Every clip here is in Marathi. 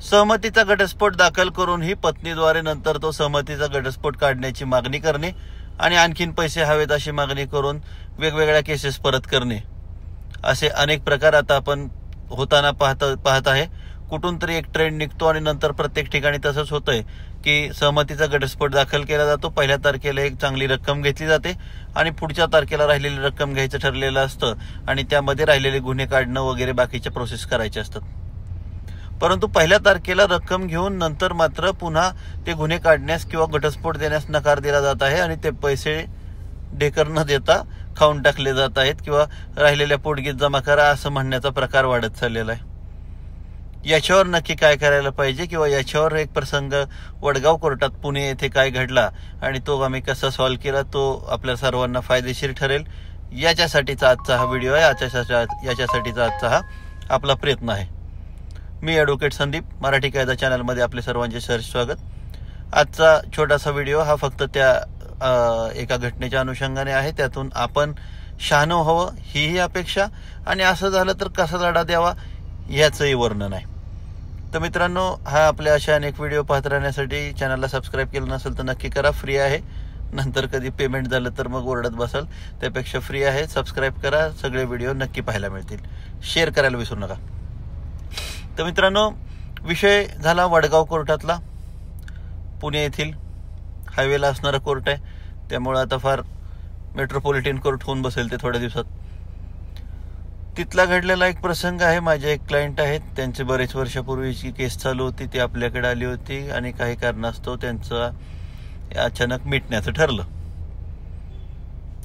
सहमतीचा घटस्फोट दाखल करून ही पत्नीद्वारे नंतर तो सहमतीचा घटस्फोट काढण्याची मागणी करणे आणि आणखीन पैसे हवेत अशी मागणी करून वेगवेगळ्या केसेस परत करणे, असे अनेक प्रकार आता आपण होताना पाहत आहे. कुठून तरी एक ट्रेंड निघतो आणि नंतर प्रत्येक ठिकाणी तसंच होतंय की सहमतीचा घटस्फोट दाखल केला जातो. पहिल्या तारखेला एक चांगली रक्कम घेतली जाते आणि पुढच्या तारखेला राहिलेली रक्कम घ्यायचं ठरलेलं असतं आणि त्यामध्ये राहिलेले गुन्हे काढणं वगैरे बाकीच्या प्रोसेस करायचे असतात. परंतु पहिल्या तारखेला रक्कम घेऊन नंतर मात्र पुन्हा ते गुन्हे काढण्यास किंवा घटस्फोट देण्यास नकार दिला जात आहे आणि ते पैसे ढेकर न देता खाऊन टाकले जात आहेत किंवा राहिलेल्या पोटगीत जमा करा असं म्हणण्याचा प्रकार वाढत चाललेला आहे. याच्यावर नक्की काय करायला पाहिजे किंवा याच्यावर एक प्रसंग वडगाव कोर्टात पुणे येथे काय घडला आणि तो आम्ही कसा सॉल्व्ह केला तो आपल्या सर्वांना फायदेशीर ठरेल याच्यासाठीचा आजचा हा व्हिडिओ आहे. याच्यासाठीचा आजचा हा आपला प्रयत्न आहे. मी ॲडव्होकेट संदीप, मराठी कायदा चॅनलमध्ये आपले सर्वांचे सहर्ष स्वागत. आजचा छोटासा व्हिडिओ हा फक्त त्या एका घटनेच्या अनुषंगाने आहे. त्यातून आपण शहाणं व्हावं हीही अपेक्षा आणि असं झालं तर कसा लढा द्यावा याचंही वर्णन आहे. तर मित्रांनो, हा आपल्या अशा अनेक व्हिडिओ पाहत राहण्यासाठी चॅनलला सबस्क्राईब केलं नसेल तर नक्की करा, फ्री आहे. नंतर कधी पेमेंट झालं तर मग ओरडत बसाल, त्यापेक्षा फ्री आहे. सबस्क्राईब करा, सगळे व्हिडिओ नक्की पाहायला मिळतील. शेअर करायला विसरू नका. तर मित्रांनो, विषय झाला वडगाव कोर्टातला. पुणे येथील हायवेला असणारा कोर्ट आहे, त्यामुळे आता फार मेट्रोपॉलिटन कोर्ट होऊन बसेल ते थोड्या दिवसात. तिथला घडलेला एक प्रसंग आहे. माझे एक क्लायंट आहेत, त्यांची बरेच वर्षापूर्वीची केस चालू होती, ती आपल्याकडे आली होती आणि काही कारणास्तव त्यांचं अचानक मिटण्याचं ठरलं.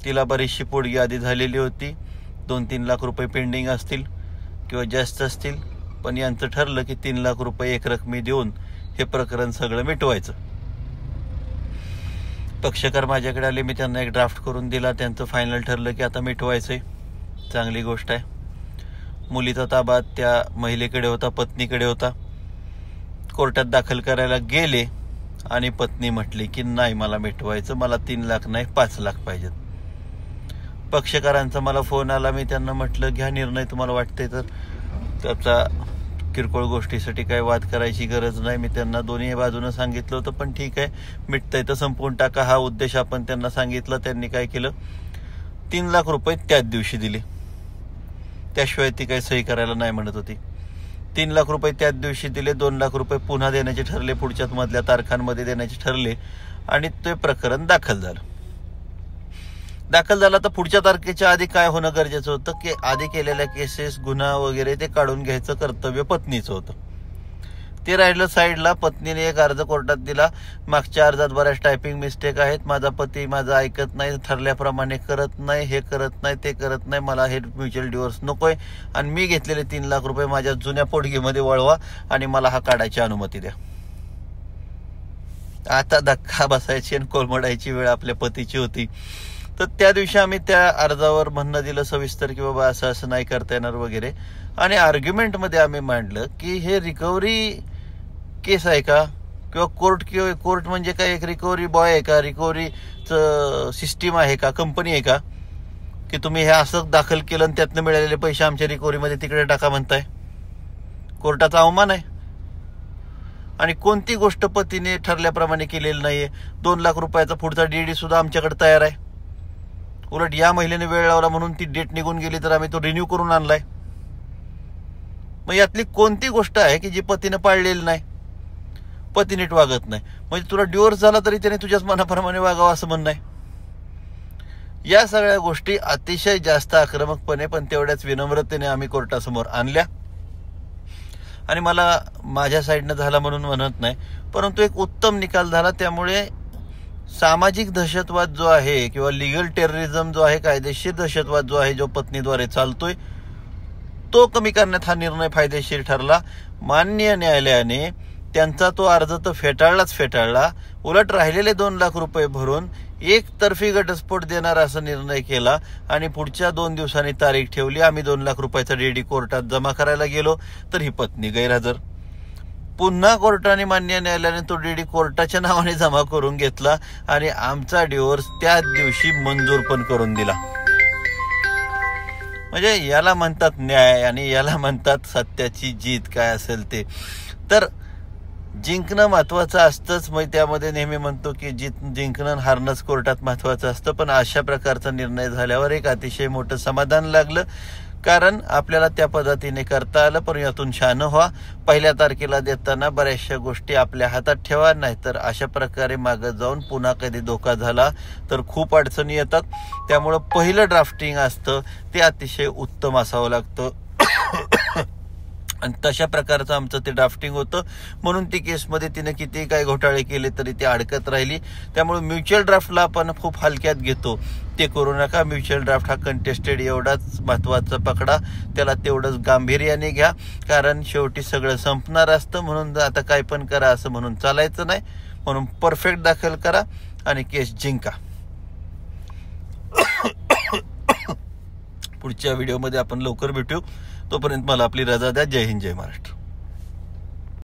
तिला बरीचशी पोटगी आधी झालेली होती, 2-3 लाख रुपये पेंडिंग असतील किंवा जास्त असतील, पण यांचं ठरलं की 3 लाख रुपये एक रकमी देऊन हे प्रकरण सगळं मिटवायचं. पक्षकार माझ्याकडे आले, मी त्यांना एक ड्राफ्ट करून दिला. त्यांचं फायनल ठरलं की आता मिटवायचंय. चांगली गोष्ट आहे. मुलीचा ताबा त्या महिलेकडे होता, पत्नीकडे होता. कोर्टात दाखल करायला गेले आणि पत्नी म्हटली की नाही, मला मिटवायचं, मला 3 लाख नाही 5 लाख पाहिजेत. पक्षकारांचा मला फोन आला. मी त्यांना म्हटलं घ्या निर्णय, तुम्हाला वाटतंय तर. त्याचा किरकोळ गोष्टीसाठी काय वाद करायची गरज नाही. मी त्यांना दोन्ही बाजूनं सांगितलं होतं, पण ठीक आहे, मिटतंय तर संपवून टाका हा उद्देश आपण त्यांना सांगितला. त्यांनी काय केलं, 3 लाख रुपये त्याच दिवशी दिले. त्याशिवाय ती काही सही करायला नाही म्हणत होती. 3 लाख रुपये त्याच दिवशी दिले. 2 लाख रुपये पुन्हा देण्याचे ठरले, पुढच्याच मधल्या तारखांमध्ये देण्याचे ठरले आणि ते प्रकरण दाखल झालं. दाखल झाला तर पुढच्या तारखेच्या आधी काय होणं गरजेचं होतं की आधी केलेल्या केसेस, गुन्हा वगैरे ते काढून घ्यायचं कर्तव्य पत्नीचं होतं. ते राहिलं साईडला. पत्नीने एक अर्ज कोर्टात दिला. मागच्या अर्जात बऱ्याच टायपिंग मिस्टेक आहेत. माझा पती माझं ऐकत नाही, ठरल्याप्रमाणे करत नाही, हे करत नाही, ते करत नाही, मला हे म्युच्युअल डिव्होर्स नकोय आणि मी घेतलेले 3 लाख रुपये माझ्या जुन्या पोटगीमध्ये वळवा आणि मला हा काढायची अनुमती द्या. आता धक्का बसायची आणि कोलमडायची वेळ आपल्या पतीची होती. तर त्या दिवशी आम्ही त्या अर्जावर म्हणणं दिलं सविस्तर की बाबा असं असं नाही करता येणार वगैरे, आणि आर्ग्युमेंटमध्ये आम्ही मांडलं की हे रिकव्हरी केस आहे का किंवा कोर्ट म्हणजे काय एक रिकव्हरी बॉय आहे का, रिकव्हरीचं सिस्टीम आहे का, कंपनी आहे का की तुम्ही हे असं दाखल केलं आणि त्यातनं मिळालेले पैसे आमच्या रिकव्हरीमध्ये तिकडे टाका म्हणताय. कोर्टाचा अवमान आहे. आणि कोणती गोष्ट पतीने ठरल्याप्रमाणे केलेली नाहीये. 2 लाख रुपयाचा पुढचा डीडी सुद्धा आमच्याकडे तयार आहे. उलट या महिलेने वेळ लावला म्हणून ती डेट निघून गेली तर आम्ही तो रिन्यू करून आणलाय. मग यातली कोणती गोष्ट आहे की जी पतीने पाळलेली नाही, पती नीट वागत नाही? म्हणजे तुला डिवोर्स झाला तरी त्याने तुझ्याच मनाप्रमाणे वागावं असं म्हणणं आहे. या सगळ्या गोष्टी अतिशय जास्त आक्रमकपणे पण तेवढ्याच विनम्रतेने आम्ही कोर्टासमोर आणल्या आणि मला माझ्या साईडनं झाला म्हणून म्हणत नाही, परंतु एक उत्तम निकाल झाला. त्यामुळे सामाजिक दहशतवाद जो आहे किंवा लिगल टेररिझम जो आहे, कायदेशीर दहशतवाद जो आहे, जो पत्नीद्वारे चालतोय, तो कमी करण्यात हा निर्णय फायदेशीर ठरला. माननीय न्यायालयाने त्यांचा तो अर्ज तर फेटाळला, उलट राहिलेले 2 लाख रुपये भरून एकतर्फी घटस्फोट देणार असा निर्णय केला आणि पुढच्या 2 दिवसांनी तारीख ठेवली. आम्ही 2 लाख रुपयाचा डीडी कोर्टात जमा करायला गेलो तर ही पत्नी गैरहजर. पुन्हा कोर्टाने, मान्य न्यायालयाने तो डीडी कोर्टाच्या नावाने जमा करून घेतला आणि आमचा डिव्होर्स त्याच दिवशी मंजूर पण करून दिला. म्हणजे याला म्हणतात न्याय आणि याला म्हणतात सत्याची जीत, काय असेल ते. तर जिंकणं महत्वाचं असतंच. मग त्यामध्ये नेहमी म्हणतो की जिंकणं हारणंच कोर्टात महत्वाचं असतं. पण अशा प्रकारचा निर्णय झाल्यावर एक अतिशय मोठं समाधान लागलं, कारण आपल्याला त्या पद्धतीने करता आलं. पण यातून शहाणं व्हा. 1 तारखेला देताना बऱ्याचशा गोष्टी आपल्या हातात ठेवा, नाहीतर अशा प्रकारे मागं जाऊन पुन्हा कधी धोका झाला तर खूप अडचणी येतात. त्यामुळं पहिलं ड्राफ्टिंग असतं ते अतिशय उत्तम असावं लागतं. आणि तशा प्रकारचं आमचं ते ड्राफ्टिंग होतं. म्हणून ती केसमध्ये तिने किती काय घोटाळे केले तरी ती अडकत राहिली. त्यामुळे म्युच्युअल ड्राफ्टला आपण खूप हलक्यात घेतो, ते करू नका. म्युच्युअल ड्राफ्ट हा कंटेस्टेड एवढाच महत्वाचा पकडा, त्याला तेवढंच गांभीर्याने घ्या, कारण शेवटी सगळं संपणार असतं. म्हणून आता काय पण करा असं म्हणून चालायचं नाही. म्हणून परफेक्ट दाखल करा आणि केस जिंका. पुढच्या व्हिडिओमध्ये आपण लवकर भेटू. तोपर्यंत मला आपली रजा द्या. जय हिंद, जय महाराष्ट्र.